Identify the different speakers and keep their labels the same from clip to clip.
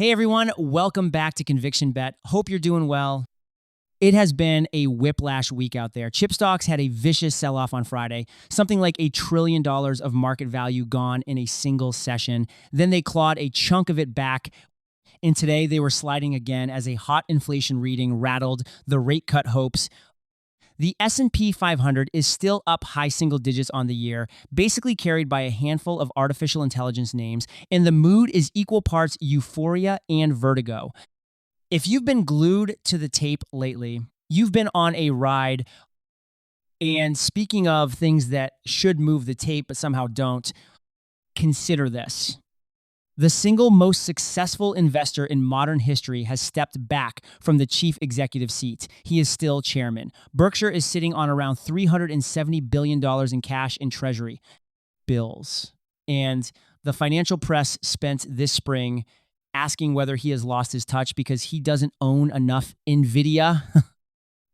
Speaker 1: Hey everyone, welcome back to Conviction Bet. Hope you're doing well. It has been a whiplash week out there. Chip stocks had a vicious sell-off on Friday, something like $1 trillion of market value gone in a single session. Then they clawed a chunk of it back, and today they were sliding again as a hot inflation reading rattled the rate cut hopes. The S&P 500 is still up high single digits on the year, basically carried by a handful of artificial intelligence names, and the mood is equal parts euphoria and vertigo. If you've been glued to the tape lately, you've been on a ride. And speaking of things that should move the tape but somehow don't, consider this. The single most successful investor in modern history has stepped back from the chief executive seat. He is still chairman. Berkshire is sitting on around $370 billion in cash in treasury bills. And the financial press spent this spring asking whether he has lost his touch because he doesn't own enough NVIDIA.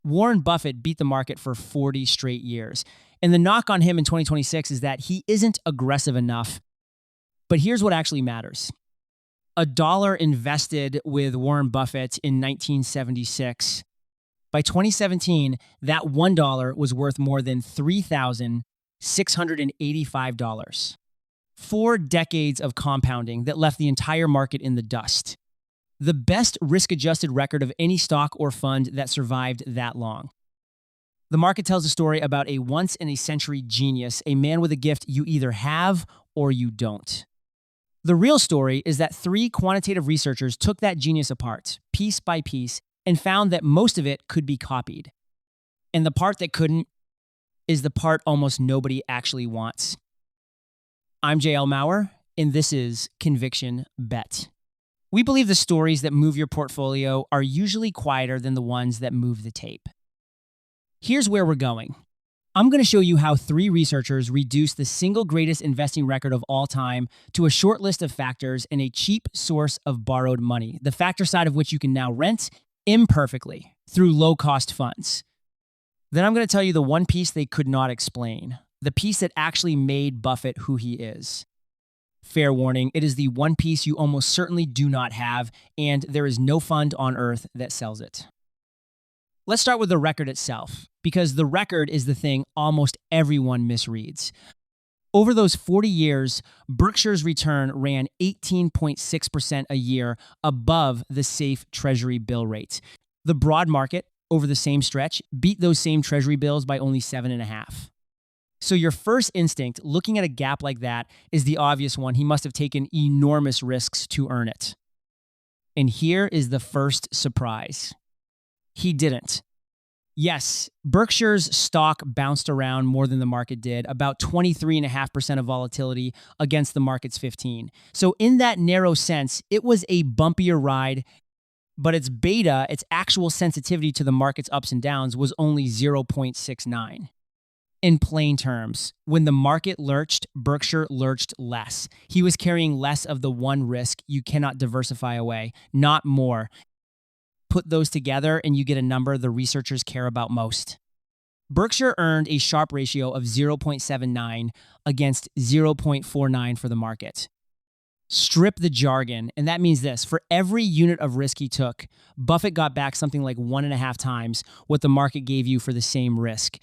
Speaker 1: Warren Buffett beat the market for 40 straight years. And the knock on him in 2026 is that he isn't aggressive enough. But here's what actually matters. $1 invested with Warren Buffett in 1976. By 2017, that $1 was worth more than $3,685. 4 decades of compounding that left the entire market in the dust. The best risk-adjusted record of any stock or fund that survived that long. The market tells a story about a once-in-a-century genius, a man with a gift you either have or you don't. The real story is that 3 quantitative researchers took that genius apart, piece by piece, and found that most of it could be copied. And the part that couldn't is the part almost nobody actually wants. I'm J.L. Maurer, and this is Conviction Bet. We believe the stories that move your portfolio are usually quieter than the ones that move the tape. Here's where we're going. I'm going to show you how 3 researchers reduced the single greatest investing record of all time to a short list of factors and a cheap source of borrowed money, the factor side of which you can now rent imperfectly through low-cost funds. Then I'm going to tell you the one piece they could not explain, the piece that actually made Buffett who he is. Fair warning, it is the one piece you almost certainly do not have, and there is no fund on earth that sells it. Let's start with the record itself, because the record is the thing almost everyone misreads. Over those 40 years, Berkshire's return ran 18.6% a year above the safe treasury bill rate. The broad market, over the same stretch, beat those same treasury bills by only 7.5%. So your first instinct, looking at a gap like that, is the obvious one. He must have taken enormous risks to earn it. And here is the first surprise. He didn't. Yes, Berkshire's stock bounced around more than the market did, about 23.5% of volatility against the market's 15%. So in that narrow sense, it was a bumpier ride, but its beta, its actual sensitivity to the market's ups and downs, was only 0.69. In plain terms, when the market lurched, Berkshire lurched less. He was carrying less of the one risk you cannot diversify away, not more. Put those together and you get a number the researchers care about most. Berkshire earned a Sharpe ratio of 0.79 against 0.49 for the market. Strip the jargon, and that means this. For every unit of risk he took, Buffett got back something like 1.5 times what the market gave you for the same risk.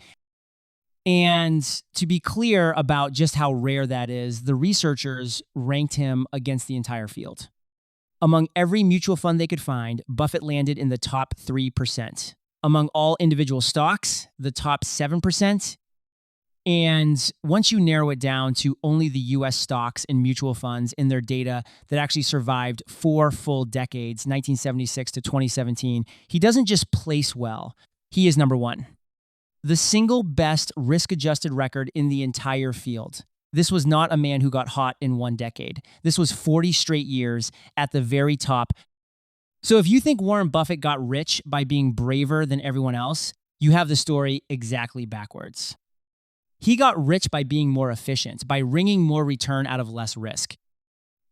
Speaker 1: And to be clear about just how rare that is, the researchers ranked him against the entire field. Among every mutual fund they could find, Buffett landed in the top 3%. Among all individual stocks, the top 7%. And once you narrow it down to only the US stocks and mutual funds in their data that actually survived 4 full decades, 1976 to 2017, he doesn't just place well, he is number 1. The single best risk-adjusted record in the entire field. This was not a man who got hot in 1 decade. This was 40 straight years at the very top. So if you think Warren Buffett got rich by being braver than everyone else, you have the story exactly backwards. He got rich by being more efficient, by wringing more return out of less risk.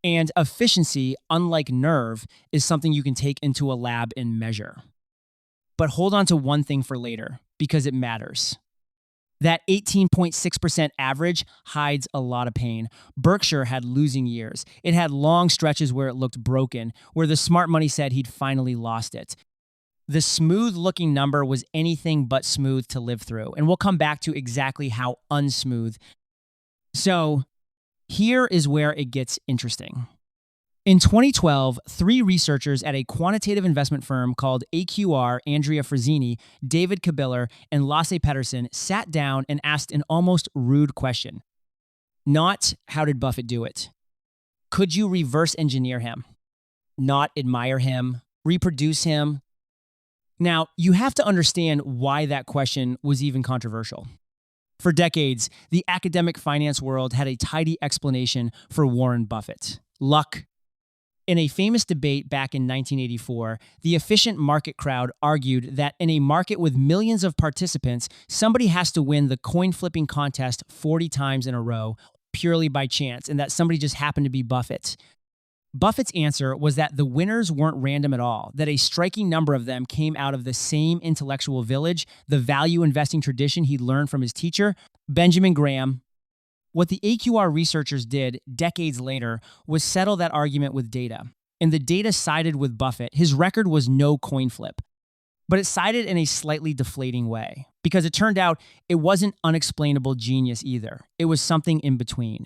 Speaker 1: And efficiency, unlike nerve, is something you can take into a lab and measure. But hold on to one thing for later, because it matters. That 18.6% average hides a lot of pain. Berkshire had losing years. It had long stretches where it looked broken, where the smart money said he'd finally lost it. The smooth-looking number was anything but smooth to live through, and we'll come back to exactly how unsmooth. So here is where it gets interesting. In 2012, three researchers at a quantitative investment firm called AQR, Andrea Frazzini, David Kabiller, and Lasse Pettersson, sat down and asked an almost rude question. Not, how did Buffett do it? Could you reverse engineer him? Not admire him, reproduce him? Now, you have to understand why that question was even controversial. For decades, the academic finance world had a tidy explanation for Warren Buffett: luck. In a famous debate back in 1984, the efficient market crowd argued that in a market with millions of participants, somebody has to win the coin flipping contest 40 times in a row purely by chance, and that somebody just happened to be Buffett. Buffett's answer was that the winners weren't random at all, that a striking number of them came out of the same intellectual village, the value investing tradition he'd learned from his teacher, Benjamin Graham. What the AQR researchers did decades later was settle that argument with data. And the data sided with Buffett. His record was no coin flip. But it sided in a slightly deflating way, because it turned out it wasn't unexplainable genius either. It was something in between.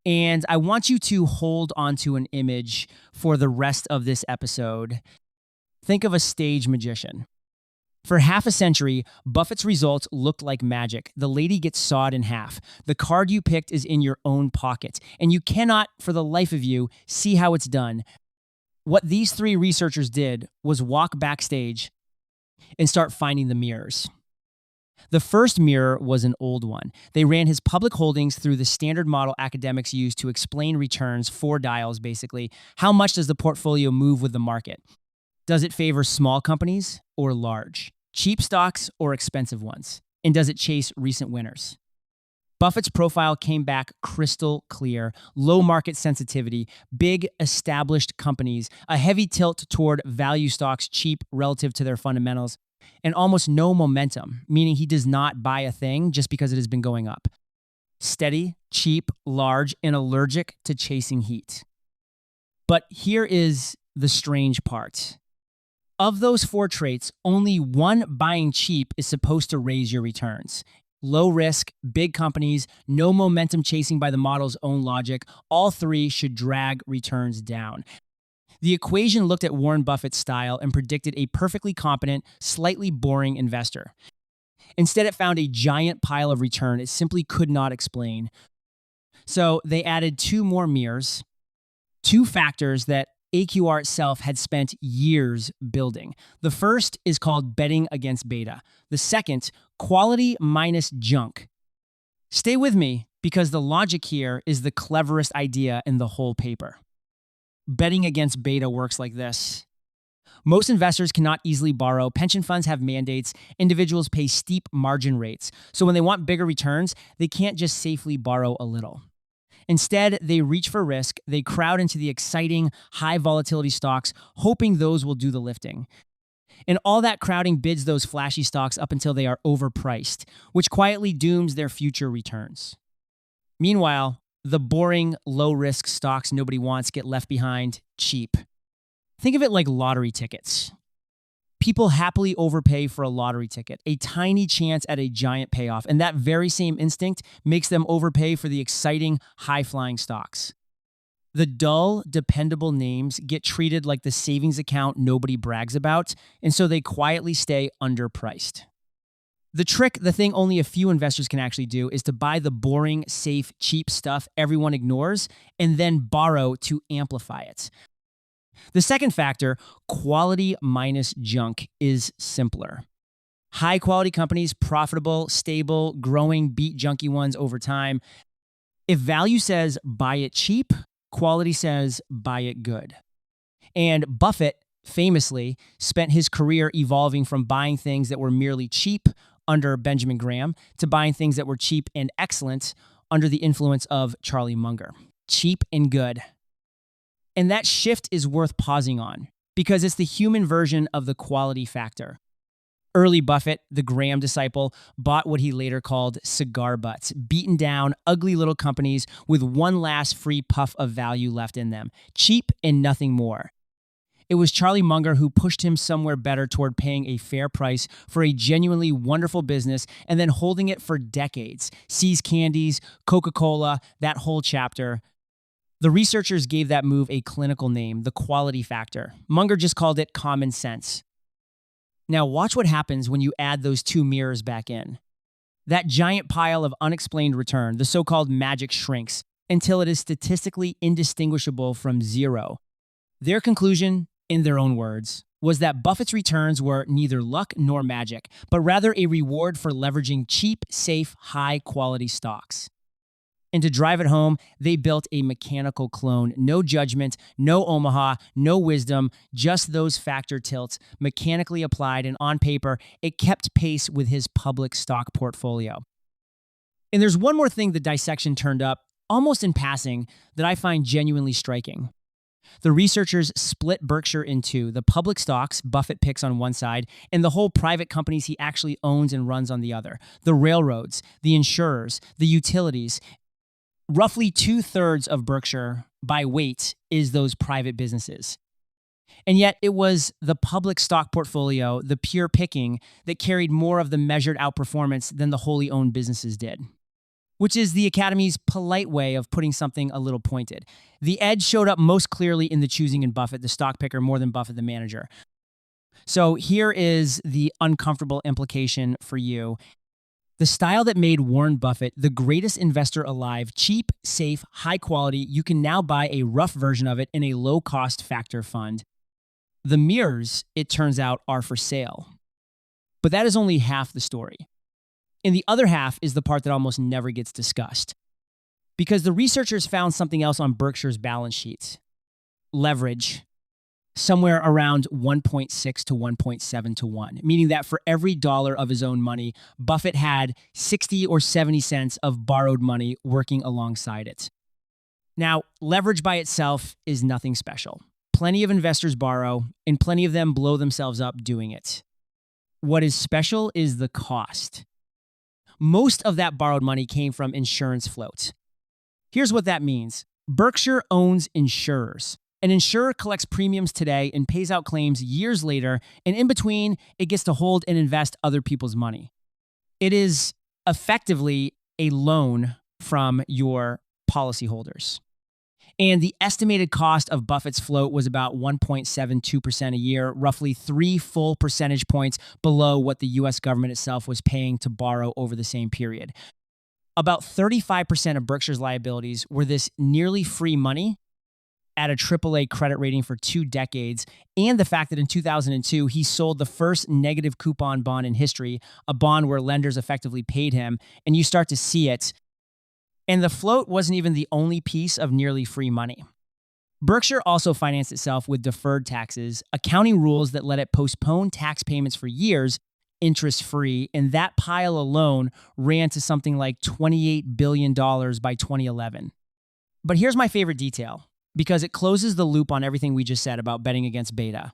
Speaker 1: And I want you to hold onto an image for the rest of this episode. Think of a stage magician. For half a century, Buffett's results looked like magic. The lady gets sawed in half. The card you picked is in your own pocket, and you cannot, for the life of you, see how it's done. What these three researchers did was walk backstage and start finding the mirrors. The first mirror was an old one. They ran his public holdings through the standard model academics use to explain returns, 4 dials basically. How much does the portfolio move with the market? Does it favor small companies or large? Cheap stocks or expensive ones? And does it chase recent winners? Buffett's profile came back crystal clear: low market sensitivity, big established companies, a heavy tilt toward value stocks cheap relative to their fundamentals, and almost no momentum, meaning he does not buy a thing just because it has been going up. Steady, cheap, large, and allergic to chasing heat. But here is the strange part. Of those 4 traits, only one, buying cheap, is supposed to raise your returns. Low risk, big companies, no momentum chasing by the model's own logic, all 3 should drag returns down. The equation looked at Warren Buffett's style and predicted a perfectly competent, slightly boring investor. Instead, it found a giant pile of return it simply could not explain. So they added 2 more mirrors, 2 factors that AQR itself had spent years building. The first is called betting against beta. The second, quality minus junk. Stay with me, because the logic here is the cleverest idea in the whole paper. Betting against beta works like this. Most investors cannot easily borrow. Pension funds have mandates. Individuals pay steep margin rates. So when they want bigger returns, they can't just safely borrow a little. Instead, they reach for risk. They crowd into the exciting, high volatility stocks, hoping those will do the lifting. And all that crowding bids those flashy stocks up until they are overpriced, which quietly dooms their future returns. Meanwhile, the boring, low-risk stocks nobody wants get left behind cheap. Think of it like lottery tickets. People happily overpay for a lottery ticket, a tiny chance at a giant payoff, and that very same instinct makes them overpay for the exciting, high-flying stocks. The dull, dependable names get treated like the savings account nobody brags about, and so they quietly stay underpriced. The trick, the thing only a few investors can actually do, is to buy the boring, safe, cheap stuff everyone ignores and then borrow to amplify it. The second factor, quality minus junk, is simpler. High quality companies, profitable, stable, growing, beat junky ones over time. If value says buy it cheap, quality says buy it good. And Buffett famously spent his career evolving from buying things that were merely cheap under Benjamin Graham to buying things that were cheap and excellent under the influence of Charlie Munger. Cheap and good. And that shift is worth pausing on, because it's the human version of the quality factor. Early Buffett, the Graham disciple, bought what he later called cigar butts, beaten down, ugly little companies with one last free puff of value left in them, cheap and nothing more. It was Charlie Munger who pushed him somewhere better toward paying a fair price for a genuinely wonderful business and then holding it for decades. See's Candies, Coca-Cola, that whole chapter. The researchers gave that move a clinical name, the quality factor. Munger just called it common sense. Now watch what happens when you add those two mirrors back in. That giant pile of unexplained return, the so-called magic, shrinks until it is statistically indistinguishable from zero. Their conclusion, in their own words, was that Buffett's returns were neither luck nor magic, but rather a reward for leveraging cheap, safe, high-quality stocks. And to drive it home, they built a mechanical clone. No judgment, no Omaha, no wisdom, just those factor tilts mechanically applied, and on paper, it kept pace with his public stock portfolio. And there's one more thing the dissection turned up, almost in passing, that I find genuinely striking. The researchers split Berkshire into the public stocks Buffett picks on one side and the whole private companies he actually owns and runs on the other. The railroads, the insurers, the utilities. Roughly 2/3 of Berkshire, by weight, is those private businesses. And yet it was the public stock portfolio, the pure picking, that carried more of the measured outperformance than the wholly owned businesses did. Which is the Academy's polite way of putting something a little pointed. The edge showed up most clearly in the choosing in Buffett, the stock picker, more than Buffett, the manager. So here is the uncomfortable implication for you. The style that made Warren Buffett the greatest investor alive, cheap, safe, high quality, you can now buy a rough version of it in a low-cost factor fund. The mirrors, it turns out, are for sale. But that is only half the story. And the other half is the part that almost never gets discussed. Because the researchers found something else on Berkshire's balance sheets. Leverage. Somewhere around 1.6 to 1.7 to 1, meaning that for every dollar of his own money, Buffett had 60 or 70 cents of borrowed money working alongside it. Now, leverage by itself is nothing special. Plenty of investors borrow, and plenty of them blow themselves up doing it. What is special is the cost. Most of that borrowed money came from insurance floats. Here's what that means. Berkshire owns insurers. An insurer collects premiums today and pays out claims years later, and in between, it gets to hold and invest other people's money. It is effectively a loan from your policyholders. And the estimated cost of Buffett's float was about 1.72% a year, roughly 3 full percentage points below what the US government itself was paying to borrow over the same period. About 35% of Berkshire's liabilities were this nearly free money at a AAA credit rating for 2 decades, and the fact that in 2002, he sold the first negative coupon bond in history, a bond where lenders effectively paid him, and you start to see it. And the float wasn't even the only piece of nearly free money. Berkshire also financed itself with deferred taxes, accounting rules that let it postpone tax payments for years, interest-free, and that pile alone ran to something like $28 billion by 2011. But here's my favorite detail, because it closes the loop on everything we just said about betting against beta.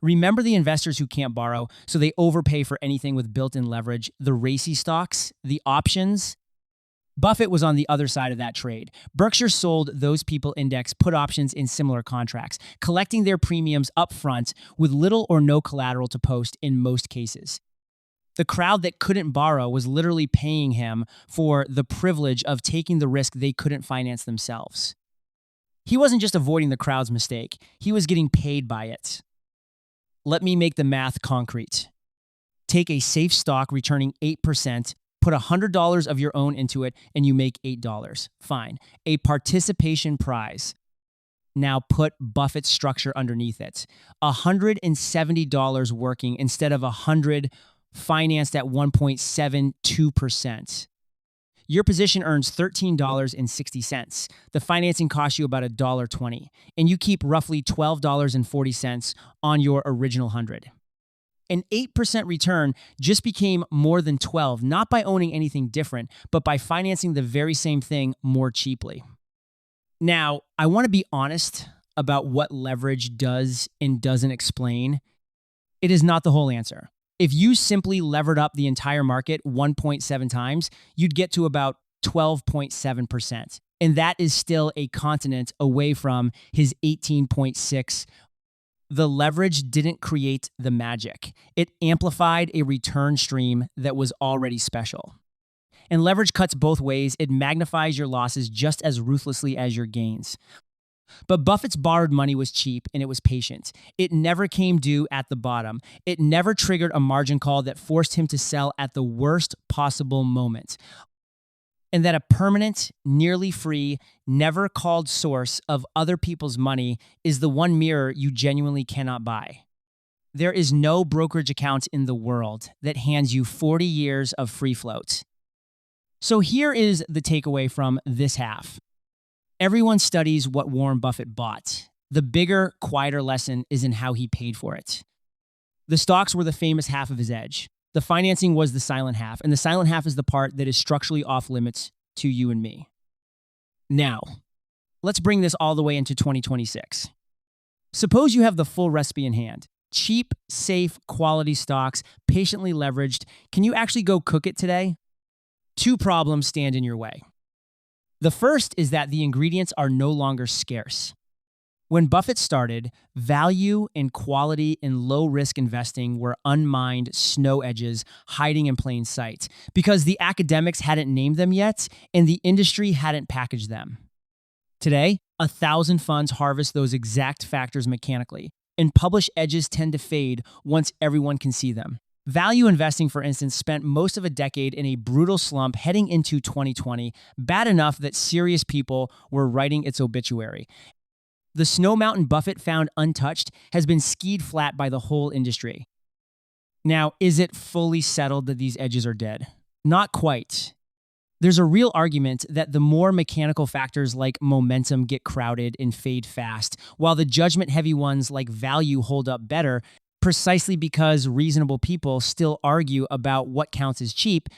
Speaker 1: Remember the investors who can't borrow, so they overpay for anything with built-in leverage, the racy stocks, the options? Buffett was on the other side of that trade. Berkshire sold those people index put options in similar contracts, collecting their premiums up front with little or no collateral to post in most cases. The crowd that couldn't borrow was literally paying him for the privilege of taking the risk they couldn't finance themselves. He wasn't just avoiding the crowd's mistake, he was getting paid by it. Let me make the math concrete. Take a safe stock returning 8%, put $100 of your own into it, and you make $8. Fine. A participation prize. Now put Buffett's structure underneath it. $170 working instead of $100 financed at 1.72%. Your position earns $13.60. The financing costs you about $1.20, and you keep roughly $12.40 on your original 100. An 8% return just became more than 12, not by owning anything different, but by financing the very same thing more cheaply. Now, I want to be honest about what leverage does and doesn't explain. It is not the whole answer. If you simply levered up the entire market 1.7 times, you'd get to about 12.7%. And that is still a continent away from his 18.6. The leverage didn't create the magic. It amplified a return stream that was already special. And leverage cuts both ways. It magnifies your losses just as ruthlessly as your gains. But Buffett's borrowed money was cheap and it was patient. It never came due at the bottom. It never triggered a margin call that forced him to sell at the worst possible moment. And that a permanent, nearly free, never called source of other people's money is the one mirror you genuinely cannot buy. There is no brokerage account in the world that hands you 40 years of free float. So here is the takeaway from this half. Everyone studies what Warren Buffett bought. The bigger, quieter lesson is in how he paid for it. The stocks were the famous half of his edge. The financing was the silent half, and the silent half is the part that is structurally off limits to you and me. Now, let's bring this all the way into 2026. Suppose you have the full recipe in hand. Cheap, safe, quality stocks, patiently leveraged. Can you actually go cook it today? Two problems stand in your way. The first is that the ingredients are no longer scarce. When Buffett started, value and quality in low-risk investing were unmined snow edges hiding in plain sight because the academics hadn't named them yet and the industry hadn't packaged them. Today, 1,000 funds harvest those exact factors mechanically, and published edges tend to fade once everyone can see them. Value investing, for instance, spent most of a decade in a brutal slump heading into 2020, bad enough that serious people were writing its obituary. The snow mountain Buffett found untouched has been skied flat by the whole industry. Now, is it fully settled that these edges are dead? Not quite. There's a real argument that the more mechanical factors like momentum get crowded and fade fast, while the judgment-heavy ones like value hold up better, precisely because reasonable people still argue about what counts as cheap,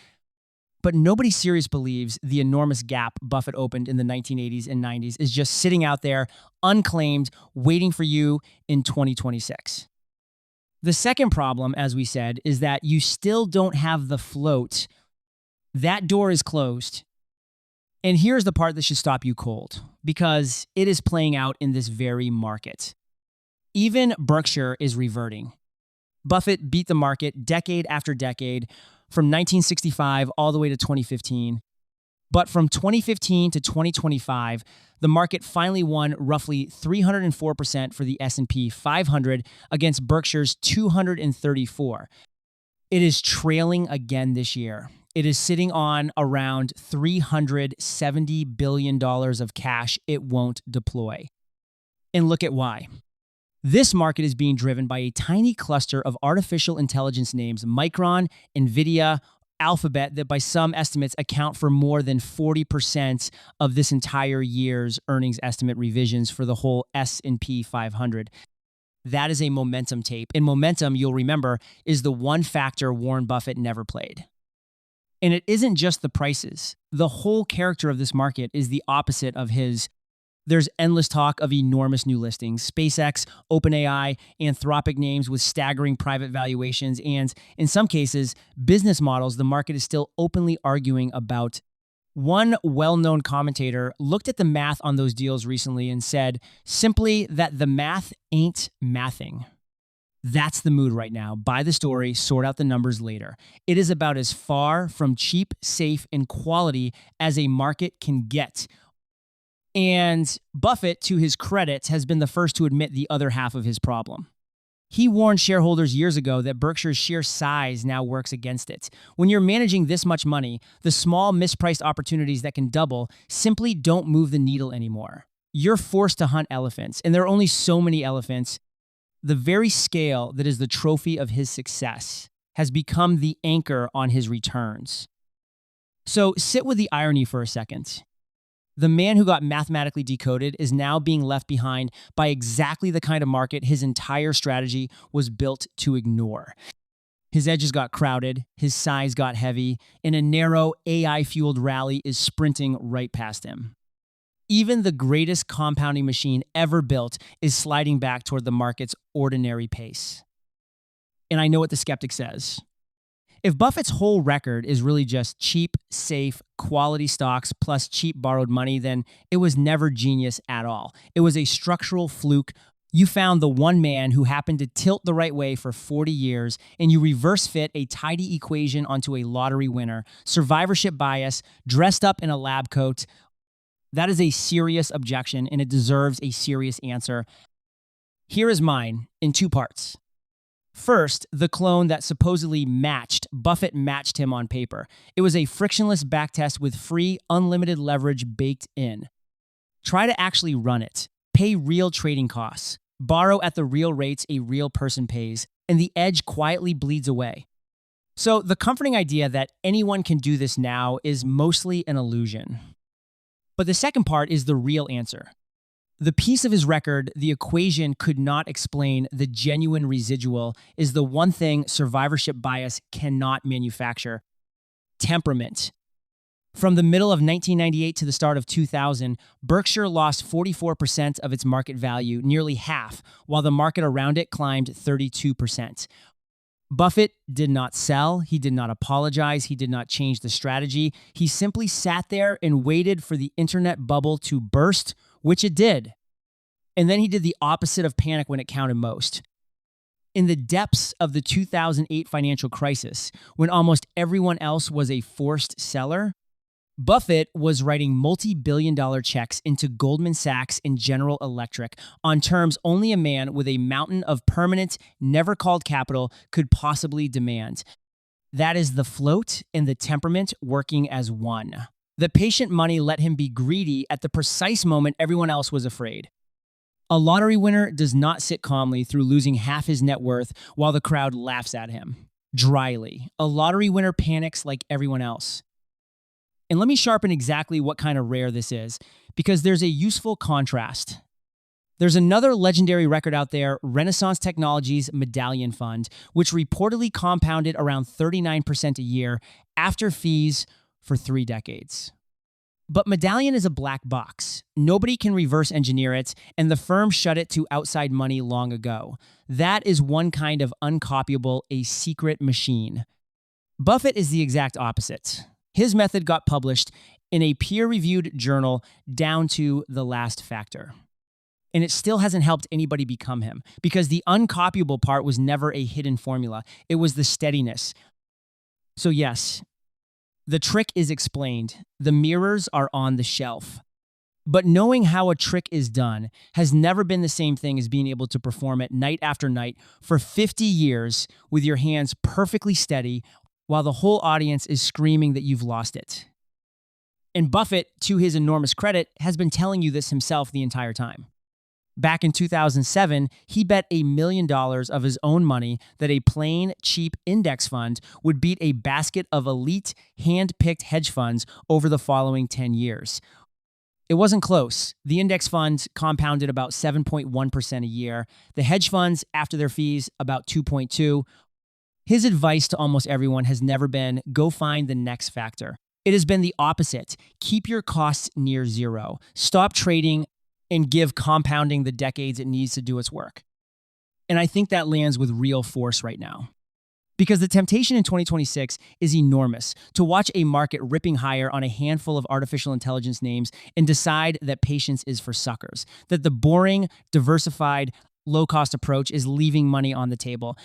Speaker 1: but nobody serious believes the enormous gap Buffett opened in the 1980s and 90s is just sitting out there, unclaimed, waiting for you in 2026. The second problem, as we said, is that you still don't have the float. That door is closed. And here's the part that should stop you cold, because it is playing out in this very market. Even Berkshire is reverting. Buffett beat the market decade after decade, from 1965 all the way to 2015. But from 2015 to 2025, the market finally won roughly 304% for the S&P 500 against Berkshire's 234. It is trailing again this year. It is sitting on around $370 billion of cash it won't deploy. And look at why. This market is being driven by a tiny cluster of artificial intelligence names, Micron, NVIDIA, Alphabet, that by some estimates account for more than 40% of this entire year's earnings estimate revisions for the whole S&P 500. That is a momentum tape. And momentum, you'll remember, is the one factor Warren Buffett never played. And it isn't just the prices. The whole character of this market is the opposite of his. There's endless talk of enormous new listings, SpaceX, OpenAI, Anthropic names with staggering private valuations, and in some cases, business models the market is still openly arguing about. One well-known commentator looked at the math on those deals recently and said simply that the math ain't mathing. That's the mood right now. Buy the story, sort out the numbers later. It is about as far from cheap, safe, and quality as a market can get. And Buffett, to his credit, has been the first to admit the other half of his problem. He warned shareholders years ago that Berkshire's sheer size now works against it. When you're managing this much money, the small mispriced opportunities that can double simply don't move the needle anymore. You're forced to hunt elephants, and there are only so many elephants. The very scale that is the trophy of his success has become the anchor on his returns. So sit with the irony for a second. The man who got mathematically decoded is now being left behind by exactly the kind of market his entire strategy was built to ignore. His edges got crowded, his size got heavy, and a narrow AI-fueled rally is sprinting right past him. Even the greatest compounding machine ever built is sliding back toward the market's ordinary pace. And I know what the skeptic says. If Buffett's whole record is really just cheap, safe, quality stocks plus cheap borrowed money, then it was never genius at all. It was a structural fluke. You found the one man who happened to tilt the right way for 40 years, and you reverse fit a tidy equation onto a lottery winner. Survivorship bias, dressed up in a lab coat. That is a serious objection, and it deserves a serious answer. Here is mine in two parts. First, the clone that supposedly Buffett matched him on paper. It was a frictionless backtest with free, unlimited leverage baked in. Try to actually run it. Pay real trading costs. Borrow at the real rates a real person pays, and the edge quietly bleeds away. So the comforting idea that anyone can do this now is mostly an illusion. But the second part is the real answer. The piece of his record, the equation could not explain the genuine residual, is the one thing survivorship bias cannot manufacture: temperament. From the middle of 1998 to the start of 2000, Berkshire lost 44% of its market value, nearly half, while the market around it climbed 32%. Buffett did not sell, he did not apologize, he did not change the strategy. He simply sat there and waited for the internet bubble to burst, which it did. And then he did the opposite of panic when it counted most. In the depths of the 2008 financial crisis, when almost everyone else was a forced seller, Buffett was writing multi-billion-dollar checks into Goldman Sachs and General Electric on terms only a man with a mountain of permanent, never-called capital could possibly demand. That is the float and the temperament working as one. The patient money let him be greedy at the precise moment everyone else was afraid. A lottery winner does not sit calmly through losing half his net worth while the crowd laughs at him. Dryly, a lottery winner panics like everyone else. And let me sharpen exactly what kind of rare this is, because there's a useful contrast. There's another legendary record out there, Renaissance Technologies Medallion Fund, which reportedly compounded around 39% a year after fees for 3 decades. But Medallion is a black box. Nobody can reverse engineer it, and the firm shut it to outside money long ago. That is one kind of uncopyable, a secret machine. Buffett is the exact opposite. His method got published in a peer-reviewed journal down to the last factor. And it still hasn't helped anybody become him, because the uncopyable part was never a hidden formula. It was the steadiness. So yes, the trick is explained. The mirrors are on the shelf. But knowing how a trick is done has never been the same thing as being able to perform it night after night for 50 years with your hands perfectly steady while the whole audience is screaming that you've lost it. And Buffett, to his enormous credit, has been telling you this himself the entire time. Back in 2007, he bet $1 million of his own money that a plain, cheap index fund would beat a basket of elite, hand-picked hedge funds over the following 10 years. It wasn't close. The index fund compounded about 7.1% a year. The hedge funds, after their fees, about 2.2%. His advice to almost everyone has never been, go find the next factor. It has been the opposite. Keep your costs near zero. Stop trading and give compounding the decades it needs to do its work. And I think that lands with real force right now. Because the temptation in 2026 is enormous to watch a market ripping higher on a handful of artificial intelligence names and decide that patience is for suckers, that the boring, diversified, low-cost approach is leaving money on the table.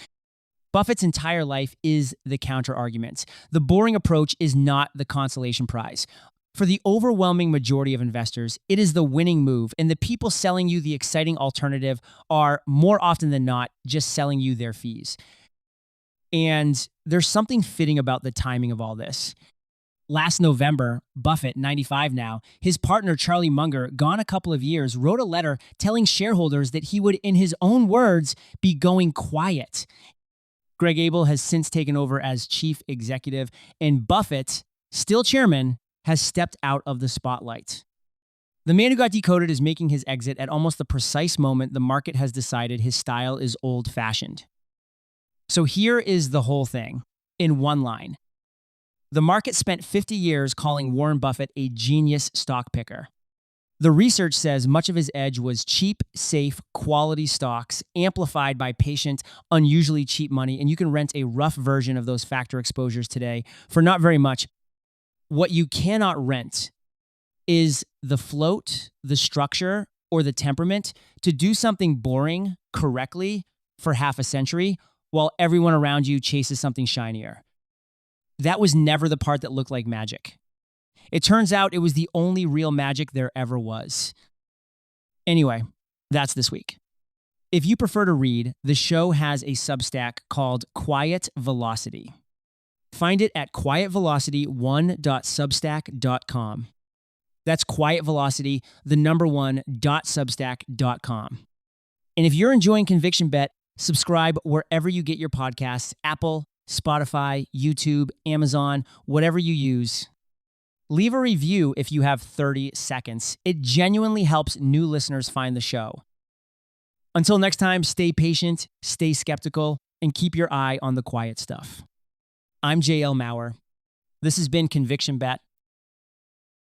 Speaker 1: Buffett's entire life is the counter-argument. The boring approach is not the consolation prize. For the overwhelming majority of investors, it is the winning move, and the people selling you the exciting alternative are, more often than not, just selling you their fees. And there's something fitting about the timing of all this. Last November, Buffett, 95 now, his partner Charlie Munger, gone a couple of years, wrote a letter telling shareholders that he would, in his own words, be going quiet. Greg Abel has since taken over as chief executive, and Buffett, still chairman, has stepped out of the spotlight. The man who got decoded is making his exit at almost the precise moment the market has decided his style is old-fashioned. So here is the whole thing, in one line. The market spent 50 years calling Warren Buffett a genius stock picker. The research says much of his edge was cheap, safe, quality stocks amplified by patient, unusually cheap money. And you can rent a rough version of those factor exposures today for not very much. What you cannot rent is the float, the structure, or the temperament to do something boring correctly for half a century while everyone around you chases something shinier. That was never the part that looked like magic. It turns out it was the only real magic there ever was. Anyway, that's this week. If you prefer to read, the show has a Substack called Quiet Velocity. Find it at quietvelocity1.substack.com. That's quietvelocity, the number 1.substack.com. And if you're enjoying Conviction Bet, subscribe wherever you get your podcasts, Apple, Spotify, YouTube, Amazon, whatever you use. Leave a review if you have 30 seconds. It genuinely helps new listeners find the show. Until next time, stay patient, stay skeptical, and keep your eye on the quiet stuff. I'm JL Maurer. This has been Conviction Bet.